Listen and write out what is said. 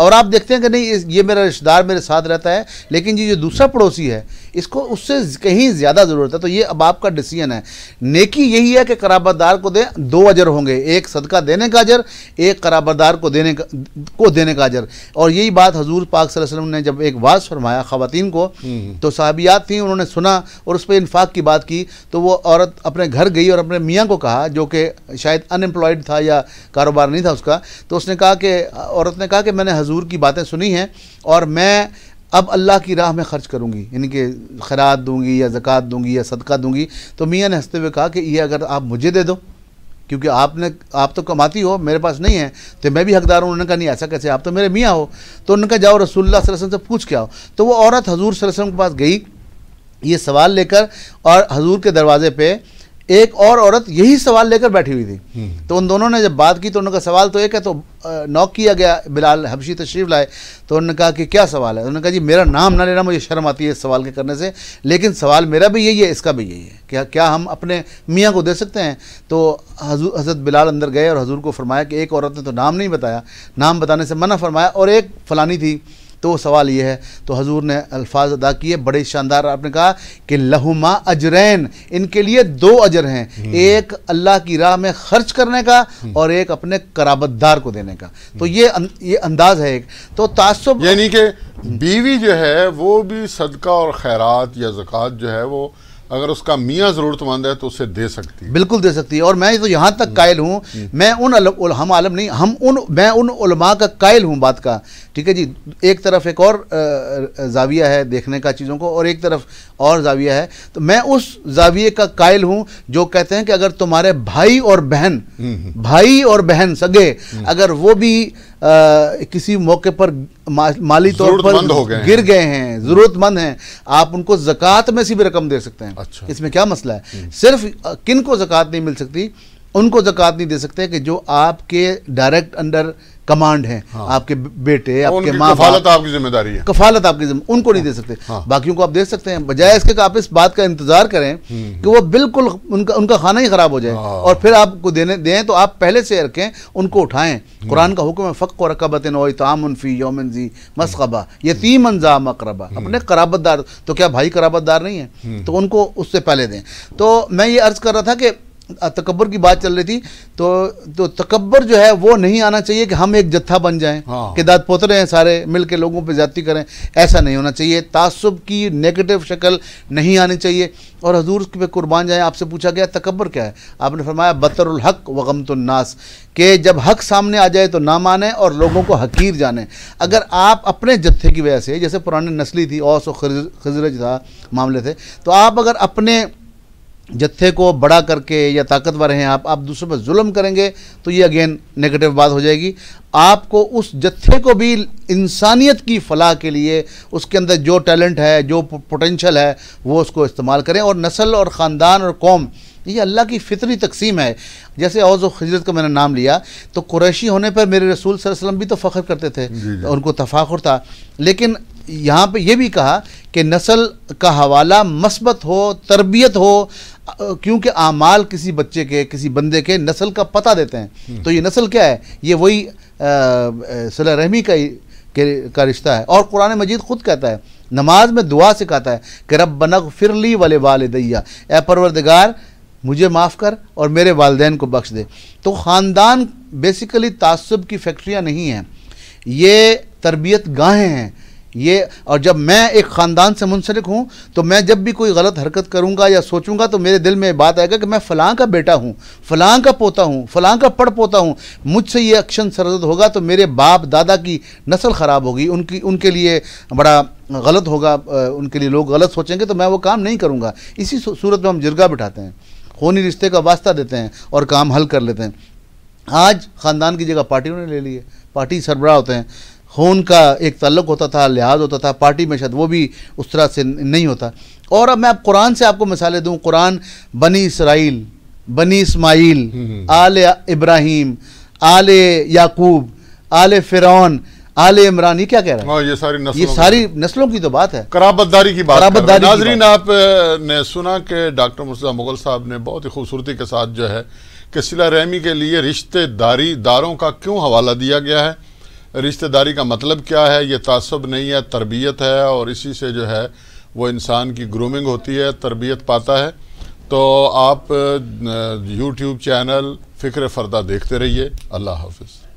اور آپ دیکھتے ہیں کہ نہیں یہ میرا رشتہ دار میرے ساتھ رہتا ہے، لیکن یہ جو دوسرا پڑوسی ہے اس کو اس سے کہیں زیادہ ضرورت ہے. تو یہ اب آپ کا ڈیسیجن ہے. نیکی یہی ہے کہ قرابت دار کو دیں. 2 اجر ہوں گے، ایک صدقہ دینے کا اجر، ایک قرابت دار کو دینے کا اجر. اور یہی بات حضور پاک صلی اللہ علیہ وسلم نے جب ایک واعظ فرمایا خواتین کو، تو صحابیات تھیں، انہوں نے سنا اور اس پہ انفاق کی بات کی. تو وہ عورت اپنے گھر گئی اور اپنے میاں کو کہا، جو کہ شاید ان امپلائڈ تھا یا کاروبار نہیں تھا اس کا. تو اس نے کہا کہ عورت نے کہا کہ میں نے حضور کی باتیں سنی ہیں اور میں اب اللہ کی راہ میں خرچ کروں گی، یعنی کہ خیرات دوں گی یا زکوٰۃ دوں گی یا صدقہ دوں گی. تو میاں نے ہنستے ہوئے کہا کہ یہ اگر آپ مجھے دے دو، کیونکہ آپ تو کماتی ہو، میرے پاس نہیں ہے تو میں بھی حقدار ہوں. انہوں نے کہا نہیں ایسا کیسے، آپ تو میرے میاں ہو. تو انہوں نے کہا جاؤ رسول اللہ صلی اللہ علیہ وسلم سے پوچھ کے آؤ. تو وہ عورت حضور صلی اللہ علیہ وسلم کے پاس گئی یہ سوال لے کر، اور حضور کے دروازے پہ ایک اور عورت یہی سوال لے کر بیٹھی ہوئی تھی. تو ان دونوں نے جب بات کی تو انہوں کا سوال تو ایک ہے. تو نوک کیا گیا، بلال حبشی تشریف لائے. تو انہوں نے کہا کہ کیا سوال ہے؟ انہوں نے کہا جی میرا نام نہ لینا، مجھے شرم آتی ہے اس سوال کے کرنے سے، لیکن سوال میرا بھی یہی ہے، اس کا بھی یہی ہے، کیا ہم اپنے میاں کو دے سکتے ہیں؟ تو حضرت بلال اندر گئے اور حضور کو فرمایا کہ ایک عورت نے تو نام نہیں بتایا، نام بتانے سے منع فرمایا، اور ایک فلانی تھی. تو سوال یہ ہے. تو حضور نے الفاظ ادا کیے بڑے شاندار. آپ نے کہا کہ لہما اجرین، ان کے لیے 2 اجر ہیں، ایک اللہ کی راہ میں خرچ کرنے کا اور ایک اپنے قرابت دار کو دینے کا. تو یہ انداز ہے ایک. تو تعصب یعنی کہ بیوی جو ہے وہ بھی صدقہ اور خیرات یا زکوٰۃ جو ہے وہ اگر اس کا میاں ضرورت مند ہے تو اسے دے سکتی ہے، بالکل دے سکتی ہے. اور میں تو یہاں تک قائل ہوں، میں ہم عالم نہیں، میں ان علماء کا قائل ہوں بات کا. ٹھیک ہے جی، ایک طرف ایک اور زاویہ ہے دیکھنے کا چیزوں کو اور ایک طرف اور زاویہ ہے. تو میں اس زاویے کا قائل ہوں جو کہتے ہیں کہ اگر تمہارے بھائی اور بہن سگے اگر وہ بھی کسی موقع پر مالی طور پر گر گئے ہیں، ضرورت مند ہیں، آپ ان کو زکوٰۃ میں سے بھی رقم دے سکتے ہیں. اس میں کیا مسئلہ ہے؟ صرف کن کو زکوٰۃ نہیں مل سکتی؟ ان کو زکوٰۃ نہیں دے سکتے کہ جو آپ کے ڈائریکٹ انڈر کمانڈ ہیں، آپ کے بیٹے، آپ کے ماں، کفالت آپ کی ذمہ داری ہے، کفالت آپ کی ذمہ، ان کو نہیں دے سکتے. باقیوں کو آپ دے سکتے ہیں، بجائے اس کے کہ آپ اس بات کا انتظار کریں کہ وہ بالکل ان کا کھانا ہی خراب ہو جائے اور پھر آپ کو دیں. تو آپ پہلے سے رکھیں، ان کو اٹھائیں. قرآن کا حکم ہے فق رقبۃ و اطعام فی یوم ذی مسغبہ یتیما ذا مقربہ، اپنے قرابت دار. تو کیا بھائی قرابت دار نہیں ہیں؟ تو ان کو اس سے پہلے دیں. تو میں یہ عرض کر رہا تھا کہ تکبر کی بات چل رہی تھی. تو تکبر جو ہے وہ نہیں آنا چاہیے کہ ہم ایک جتھا بن جائیں کہ داد پوترے ہیں سارے مل کے لوگوں پہ زیادتی کریں. ایسا نہیں ہونا چاہیے. تعصب کی نیگیٹو شکل نہیں آنی چاہیے. اور حضور پہ قربان جائیں، آپ سے پوچھا گیا تکبر کیا ہے؟ آپ نے فرمایا بطر الحق وغمت الناس، کہ جب حق سامنے آ جائے تو نہ مانیں اور لوگوں کو حقیر جانیں. اگر آپ اپنے جتھے کی وجہ سے، جیسے پرانے نسلی تھی، اوس و خزرج تھا معاملے تھے، تو آپ اگر اپنے جتھے کو بڑا کر کے یا طاقتور ہیں آپ دوسروں پر ظلم کریں گے تو یہ اگین نیگیٹو بات ہو جائے گی. آپ کو اس جتھے کو بھی انسانیت کی فلاح کے لیے اس کے اندر جو ٹیلنٹ ہے، جو پوٹینشل ہے، وہ اس کو استعمال کریں. اور نسل اور خاندان اور قوم یہ اللہ کی فطری تقسیم ہے. جیسے اوس و خزرج کا میں نے نام لیا تو قریشی ہونے پر میرے رسول صلی اللہ علیہ وسلم بھی تو فخر کرتے تھے، ان کو تفاخر تھا. لیکن یہاں پہ یہ بھی کہا کہ نسل کا حوالہ مثبت ہو، تربیت ہو، کیونکہ اعمال کسی بچے کے، کسی بندے کے نسل کا پتہ دیتے ہیں. تو یہ نسل کیا ہے؟ یہ وہی صلہ رحمی کا رشتہ ہے. اور قرآن مجید خود کہتا ہے، نماز میں دعا سکھاتا ہے کہ ربنا اغفر لی ولوالدی، اے پروردگار مجھے معاف کر اور میرے والدین کو بخش دے. تو خاندان بیسیکلی تعصب کی فیکٹریاں نہیں ہیں، یہ تربیت گاہیں ہیں. اور جب میں ایک خاندان سے منسلک ہوں تو میں جب بھی کوئی غلط حرکت کروں گا یا سوچوں گا تو میرے دل میں بات آئے گا کہ میں فلاں کا بیٹا ہوں، فلاں کا پوتا ہوں، فلاں کا پڑ پوتا ہوں، مجھ سے یہ ایکشن سرزد ہوگا تو میرے باپ دادا کی نسل خراب ہوگی، ان کے لیے بڑا غلط ہوگا، ان کے لیے لوگ غلط سوچیں گے، تو میں وہ کام نہیں کروں گا. اسی صورت میں ہم جرگہ بٹھاتے ہیں، خونی رشتے کا واسطہ دیتے ہیں اور کام حل کر لیتے ہیں. آج خاندان کی جگہ پارٹیوں نے لے لی ہے، پارٹی سربراہ ہوتے ہیں. خون کا ایک تعلق ہوتا تھا، لحاظ ہوتا تھا، پارٹی میں شاید وہ بھی اس طرح سے نہیں ہوتا. اور اب میں قرآن سے آپ کو مثالیں دوں. قرآن بنی اسرائیل، بنی اسماعیل، آل ابراہیم، آل یعقوب، آل فرعون، آل عمران، یہ کیا کہہ رہا ہے؟ یہ ساری نسلوں کی تو بات ہے، قرابت داری کی بات. ناظرین آپ نے سنا کہ ڈاکٹر مرتضیٰ مغل صاحب نے بہت ہی خوبصورتی کے ساتھ جو ہے کہ صلہ رحمی کے لیے رشتے داروں کا کیوں حوالہ دیا گیا ہے. رشتہ داری کا مطلب کیا ہے، یہ تعصب نہیں ہے، تربیت ہے، اور اسی سے جو ہے وہ انسان کی گرومنگ ہوتی ہے، تربیت پاتا ہے۔ تو آپ یوٹیوب چینل فکر فردہ دیکھتے رہیے۔ اللہ حافظ۔